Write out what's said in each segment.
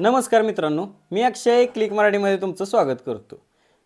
नमस्कार मित्रांनो, मी अक्षय क्लिक मराठीमध्ये तुमचं स्वागत करतो.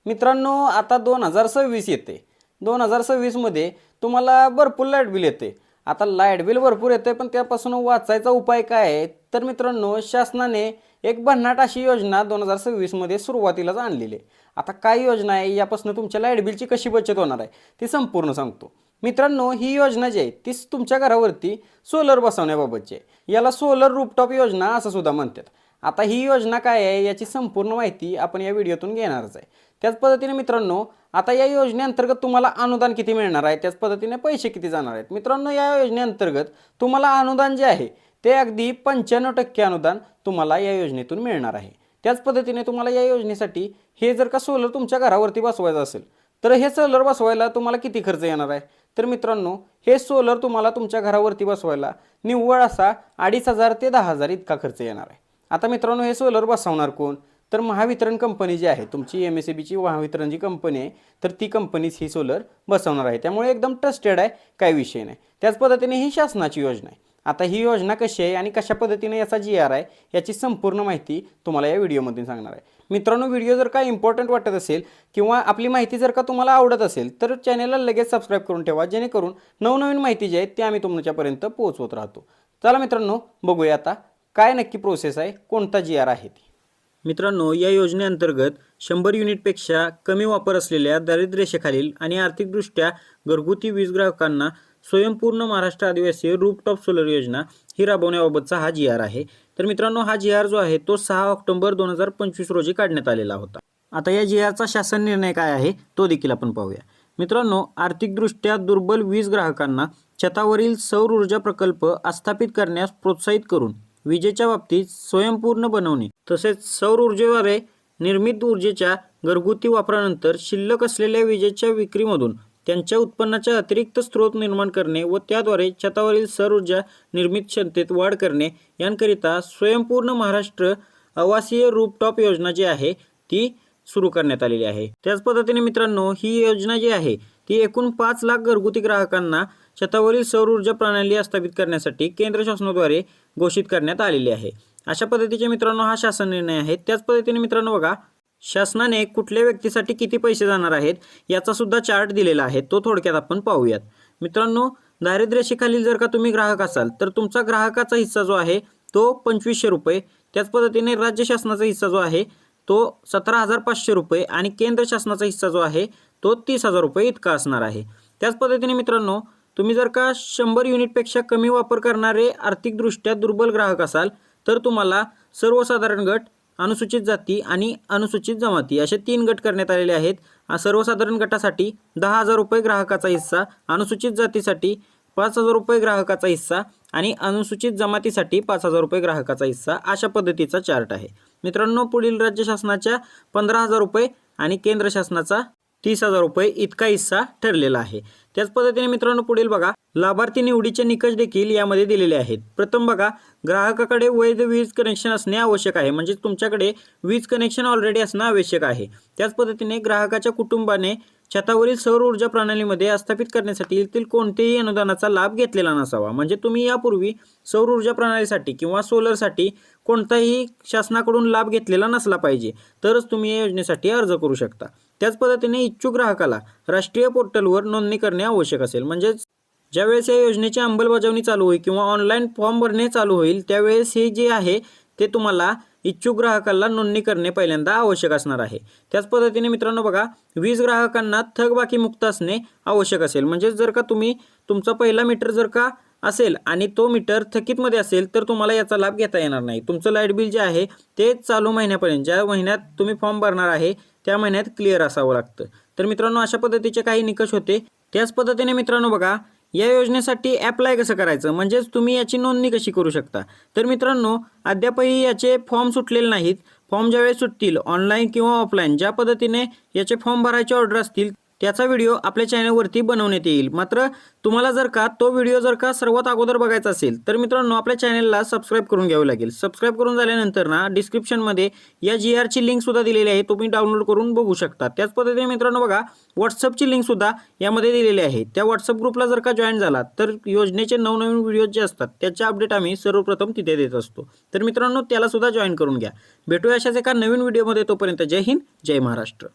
मित्रांनो, आता 2026 येते. 2026मध्ये तुम्हाला भरपूर लाईट बिल येते. आता लाईट बिल भरपूर येते, पण त्यापासून वाचायचा उपाय काय आहे? तर मित्रांनो, शासनाने एक भन्नाट अशी योजना 2026मध्ये सुरुवातीलाच आणलेली आहे. आता काय योजना आहे, यापासून तुमच्या लाईट बिलची कशी बचत होणार आहे ती संपूर्ण सांगतो. मित्रांनो, ही योजना जी आहे ती तुमच्या घरावरती सोलर बसवण्याबाबतची आहे. याला सोलर रूफटॉप योजना असं सुद्धा म्हणतात. आता ही योजना काय आहे याची संपूर्ण माहिती आपण या व्हिडिओतून घेणारच आहे. त्याच पद्धतीने मित्रांनो, आता या योजनेअंतर्गत तुम्हाला अनुदान किती मिळणार आहे, त्याच पद्धतीने पैसे किती जाणार आहेत. मित्रांनो, या योजनेअंतर्गत तुम्हाला अनुदान जे आहे ते अगदी 95% अनुदान तुम्हाला या योजनेतून मिळणार आहे. त्याच पद्धतीने तुम्हाला या योजनेसाठी हे जर का सोलर तुमच्या घरावरती बसवायचं असेल तर हे सोलर बसवायला तुम्हाला किती खर्च येणार आहे. तर मित्रांनो, हे सोलर तुम्हाला तुमच्या घरावरती बसवायला निव्वळ असा 2500 ते 10,000 इतका खर्च येणार आहे. आता मित्रांनो, हे सोलर बसवणार कोण? तर महावितरण कंपनी जी आहे, तुमची MSEBची महावितरण जी कंपनी आहे, तर ती कंपनीच ही सोलर बसवणार आहे. त्यामुळे एकदम ट्रस्टेड आहे, काही विषय नाही. त्याच पद्धतीने ही शासनाची योजना आहे. आता ही योजना कशी आहे आणि कशा पद्धतीने याचा GR आहे याची संपूर्ण माहिती तुम्हाला या व्हिडिओमध्ये सांगणार आहे. मित्रांनो, व्हिडिओ जर का इम्पॉर्टंट वाटत असेल किंवा आपली माहिती जर का तुम्हाला आवडत असेल तर चॅनलला लगेच सबस्क्राईब करून ठेवा, जेणेकरून नवनवीन माहिती जी आहे ती आम्ही तुमच्यापर्यंत पोहोचवत राहतो. चला मित्रांनो, बघूया आता काय नक्की प्रोसेस आहे, कोणता GR आहे ती. मित्रांनो, या योजनेअंतर्गत 100 युनिटपेक्षा कमी वापर असलेल्या दारिद्र्यरेषेखालील आणि आर्थिकदृष्ट्या घरगुती वीज ग्राहकांना स्वयंपूर्ण महाराष्ट्र आदिवासी रूफटॉप सोलर योजना ही राबवण्याबाबतचा हा GR आहे. तर मित्रांनो, हा GR जो आहे तो 6 ऑक्टोबर 2025 रोजी काढण्यात आलेला होता. आता या GRचा शासन निर्णय काय आहे तो देखील आपण पाहूया. मित्रांनो, आर्थिकदृष्ट्या दुर्बल वीज ग्राहकांना छतावरील सौर ऊर्जा प्रकल्प आस्थापित करण्यास प्रोत्साहित करून विजेच्या बाबतीत स्वयंपूर्ण बनवणे तसेच सौर ऊर्जेद्वारे निर्मित ऊर्जेच्या घरगुती वापरानंतर शिल्लक असलेल्या विजेच्या विक्रीमधून त्यांच्या उत्पन्नाचा अतिरिक्त स्रोत निर्माण करणे व त्याद्वारे छतावरील सौर ऊर्जा निर्मित क्षमतेत वाढ करणे यांकरिता स्वयंपूर्ण महाराष्ट्र आवासीय रूफटॉप योजना जी आहे ती सुरू करण्यात आलेली आहे. त्याच पद्धतीने मित्रांनो, ही योजना जी आहे ती एकूण 5 लाख घरगुती ग्राहकांना छतावरील सौर ऊर्जा प्रणाली स्थापित करण्यासाठी केंद्र शासनाद्वारे घोषित करण्यात आलेली आहे. अशा पद्धतीचे मित्रांनो हा शासन निर्णय आहे. त्याच पद्धतीने मित्रांनो बघा, शासनाने कुठल्या व्यक्तीसाठी किती पैसे जाणार आहेत याचा सुद्धा चार्ट दिलेला आहे, तो थोडक्यात आपण पाहूयात. मित्रांनो, दारिद्र्यरेषेखालील जर का तुम्ही ग्राहक असाल तर तुमचा ग्राहकाचा हिस्सा जो आहे तो 2500 रुपये. त्याच पद्धतीने राज्य शासनाचा हिस्सा जो आहे तो 17,500 रुपये आणि केंद्र शासनाचा हिस्सा जो आहे तो 30,000 रुपये इतका असणार आहे. त्याच पद्धतीने मित्रांनो, तुम्ही जर का 100 युनिटपेक्षा कमी वापर करणारे आर्थिकदृष्ट्या दुर्बल ग्राहक असाल तर तुम्हाला सर्वसाधारण गट, अनुसूचित जाती आणि अनुसूचित जमाती असे 3 गट करण्यात आलेले आहेत. सर्वसाधारण गटासाठी 10,000 रुपये ग्राहकाचा हिस्सा, अनुसूचित जातीसाठी 5,000 रुपये ग्राहकाचा हिस्सा आणि अनुसूचित जमातीसाठी 5,000 रुपये ग्राहकाचा हिस्सा अशा पद्धतीचा चार्ट आहे. मित्रांनो, पुढील राज्य शासनाच्या 15,000 रुपये आणि केंद्र शासनाचा 30,000 रुपये इतका हिस्सा ठरलेला आहे. त्याच पद्धतीने मित्रांनो पुढील बघा, लाभार्थी निवडीचे निकष देखील यामध्ये दिलेले आहेत. प्रथम बघा, ग्राहकाकडे वैध वीज कनेक्शन असणे आवश्यक आहे, म्हणजे तुमच्याकडे वीज कनेक्शन ऑलरेडी असणं आवश्यक आहे. त्याच पद्धतीने ग्राहकाच्या कुटुंबाने छतावरील सौर ऊर्जा प्रणालीमध्ये आस्थापित करण्यासाठी येथील कोणतेही अनुदानाचा लाभ घेतलेला नसावा, म्हणजे तुम्ही यापूर्वी सौर ऊर्जा प्रणालीसाठी किंवा सोलरसाठी कोणताही शासनाकडून लाभ घेतलेला नसला पाहिजे, तरच तुम्ही या योजनेसाठी अर्ज करू शकता. त्याच पद्धतीने इच्छुक ग्राहकाला राष्ट्रीय पोर्टलवर नोंदणी करणे आवश्यक असेल, म्हणजेच ज्यावेळेस या योजनेची अंमलबजावणी चालू होईल किंवा ऑनलाईन फॉर्म भरणे चालू होईल त्यावेळेस हे जे आहे ते तुम्हाला इच्छुक ग्राहकाला नोंदणी करणे पहिल्यांदा आवश्यक असणार आहे. त्याच पद्धतीने मित्रांनो बघा, वीज ग्राहकांना थकबाकी मुक्त असणे आवश्यक असेल, म्हणजे जर का तुम्ही तुमचा पहिला मीटर जर का असेल आणि तो मीटर थकीतमध्ये असेल तर तुम्हाला याचा लाभ घेता येणार नाही. तुमचं लाईट बिल जे आहे ते चालू महिन्यापर्यंत, ज्या महिन्यात तुम्ही फॉर्म भरणार आहे त्या महिन्यात क्लिअर असावं लागतं. तर मित्रांनो, अशा पद्धतीचे काही निकष होते. त्याच पद्धतीने मित्रांनो बघा, या योजनेसाठी ॲप्लाय कसं करायचं, म्हणजेच तुम्ही याची नोंदणी कशी करू शकता. तर मित्रांनो, अद्यापही याचे फॉर्म सुटलेले नाहीत. फॉर्म ज्यावेळेस सुटतील ऑनलाईन किंवा ऑफलाईन, ज्या पद्धतीने याचे फॉर्म भरायचे ऑर्डर असतील त्याचा व्हिडिओ आपल्या चॅनलवरती बनवण्यात येईल. मात्र तुम्हाला जर का तो व्हिडिओ सर्वात अगोदर बघायचा असेल तर मित्रांनो आपल्या चॅनलला सबस्क्राईब करून घ्यावं लागेल. सबस्क्राईब करून झाल्यानंतर ना डिस्क्रिप्शनमध्ये या GR ची लिंक सुद्धा दिलेली आहे, तुम्ही डाउनलोड करून बघू शकता. त्याच पद्धतीने मित्रांनो बघा व्हॉट्सअपची लिंक सुद्धा यामध्ये दिलेली आहे. त्या व्हॉट्सअप ग्रुपला जर का जॉईन झाला तर योजनेचे नवनवीन व्हिडिओ जे असतात त्याचे अपडेट आम्ही सर्वप्रथम तिथे देत असतो. तर मित्रांनो त्याला सुद्धा जॉईन करून घ्या. भेटूया अशाच एका नवीन व्हिडिओमध्ये. तोपर्यंत जय हिंद, जय महाराष्ट्र.